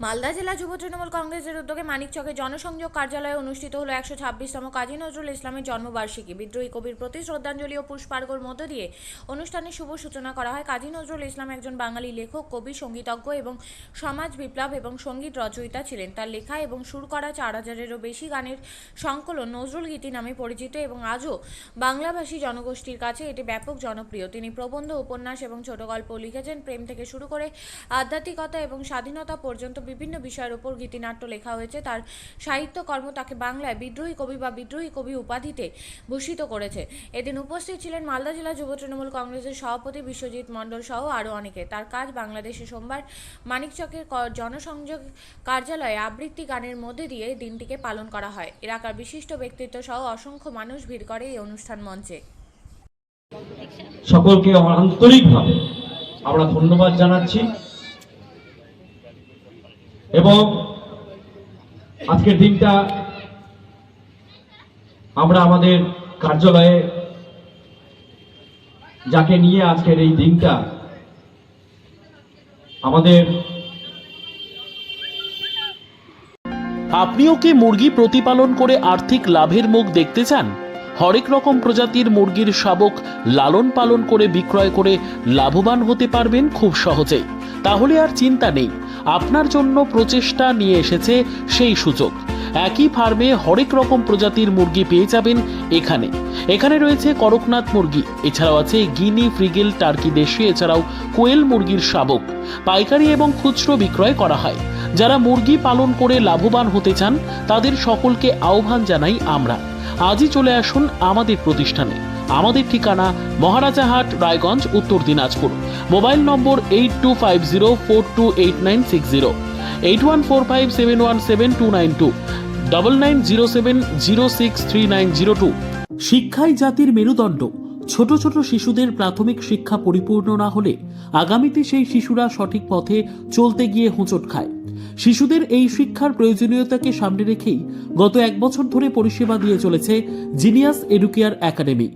মালদা জেলা যুব তৃণমূল কংগ্রেসের উদ্যোগে মানিকচকে জনসংযোগ কার্যালয়ে অনুষ্ঠিত হলো 126তম কাজী নজরুল ইসলামের জন্মবার্ষিকী। বিদ্রোহী কবির প্রতি শ্রদ্ধাঞ্জলি ও পুষ্পার্ঘ্যের মধ্য দিয়ে অনুষ্ঠানের শুভ সূচনা করা হয়। কাজী নজরুল ইসলাম একজন বাঙালি লেখক, কবি, সঙ্গীতজ্ঞ এবং সমাজ বিপ্লব এবং সঙ্গীত রচয়িতা ছিলেন। তার লেখা এবং সুর করা 4000-এরও বেশি গানের সংকলন নজরুল গীতি নামে পরিচিত এবং আজও বাংলাভাষী জনগোষ্ঠীর কাছে এটি ব্যাপক জনপ্রিয়। তিনি প্রবন্ধ, উপন্যাস এবং ছোট গল্প লিখেছেন। প্রেম থেকে শুরু করে আধ্যাত্মিকতা এবং স্বাধীনতা পর্যন্ত বিভিন্ন বিষয়ের উপর গীতিনাট্য লেখা হয়েছে। তার সাহিত্যকর্ম তাকে বাংলায় বিদ্রোহী কবি বা বিদ্রোহী কবি উপাধিতে ভূষিত করেছে। এদিন উপস্থিত ছিলেন মালদা জেলা যুব তৃণমূল কংগ্রেসের সভাপতি বিশ্বজিৎ মণ্ডল সহ আরও অনেকে। তার কাজ বাংলাদেশে সোমবার মানিকচকের জনসংযোগ কার্যালয়ে আবৃত্তি গানের মধ্যে দিয়ে দিনটিকে পালন করা হয়। এলাকার বিশিষ্ট ব্যক্তিত্ব সহ অসংখ্য মানুষ ভিড় করে এই অনুষ্ঠান মঞ্চে। সকলকে আন্তরিকভাবে আমরা ধন্যবাদ জানাচ্ছি এবং আজকের দিনটা আমরা আমাদের কার্যালয়ে যাকে নিয়ে আজকের এই দিনটা আমাদের। আপনিও কি মুরগি প্রতিপালন করে আর্থিক লাভের মুখ দেখতে চান? হরেক রকম প্রজাতির মুরগির শাবক লালন পালন করে বিক্রয় করে লাভবান হতে পারবেন খুব সহজেই। তাহলে আর চিন্তা নেই, আপনার জন্য প্রচেষ্টা নিয়ে এসেছে সেই সুযোগ। একই ফার্মে হরেক রকম প্রজাতির মুরগি পেয়ে যাবেন এখানে রয়েছে করকনাথ মুরগি, এছাড়াও আছে গিনি, ফ্রিগেল, টার্কি দেশি, এছাড়াও কোয়েল মুরগির শাবক পাইকারি এবং খুচরো বিক্রয় করা হয়। যারা মুরগি পালন করে লাভবান হতে চান তাদের সকলকে আহ্বান জানাই আমরা। আজই চলে আসুন আমাদের প্রতিষ্ঠানে। আমাদের ঠিকানা মহারাজাহাট, রায়গঞ্জ, উত্তর দিনাজপুর। মোবাইল নম্বর 8250428960, 8145717292, 9907063902। শিক্ষাই জাতির মেরুদণ্ড। ছোট ছোট শিশুদের প্রাথমিক শিক্ষা পরিপূর্ণ না হলে আগামীতে সেই শিশুরা সঠিক পথে চলতে গিয়ে হোঁচট খায়। শিশুদের এই শিক্ষার প্রয়োজনীয়তাকে সামনে রেখেই গত 1 বছর ধরে পরিষেবা দিয়ে চলেছে জিনিয়াস এডুকেয়ার একাডেমি।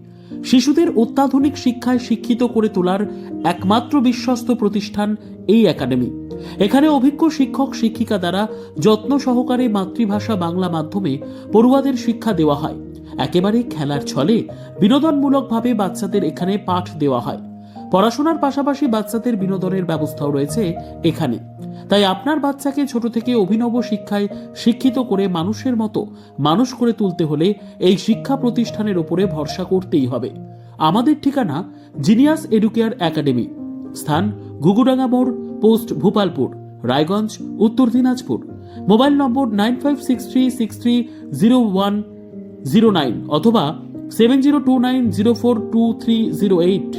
শিশুদের অত্যাধুনিক শিক্ষায় শিক্ষিত করে তোলার একমাত্র বিশ্বস্ত প্রতিষ্ঠান এই একাডেমি। এখানে অভিজ্ঞ শিক্ষক শিক্ষিকা দ্বারা যত্ন সহকারে মাতৃভাষা বাংলা মাধ্যমে পড়ুয়াদের শিক্ষা দেওয়া হয়। একেবারে খেলার ছলে বিনোদনমূলকভাবে বাচ্চাদের এখানে পাঠ দেওয়া হয়। পড়াশোনার পাশাপাশি বাচ্চাদের বিনোদনের ব্যবস্থাও রয়েছে এখানে। তাই আপনার বাচ্চাকে ছোট থেকে অভিনব শিক্ষায় শিক্ষিত করে মানুষের মতো মানুষ করে তুলতে হলে এই শিক্ষা প্রতিষ্ঠানের উপরে ভরসা করতেই হবে। আমাদের ঠিকানা জিনিয়াস এডুকেয়ার একাডেমি, স্থান ঘুঘুডাঙ্গা মোড়, পোস্ট ভূপালপুর, রায়গঞ্জ, উত্তর দিনাজপুর। মোবাইল নম্বর 9563630109 অথবা 7029042308।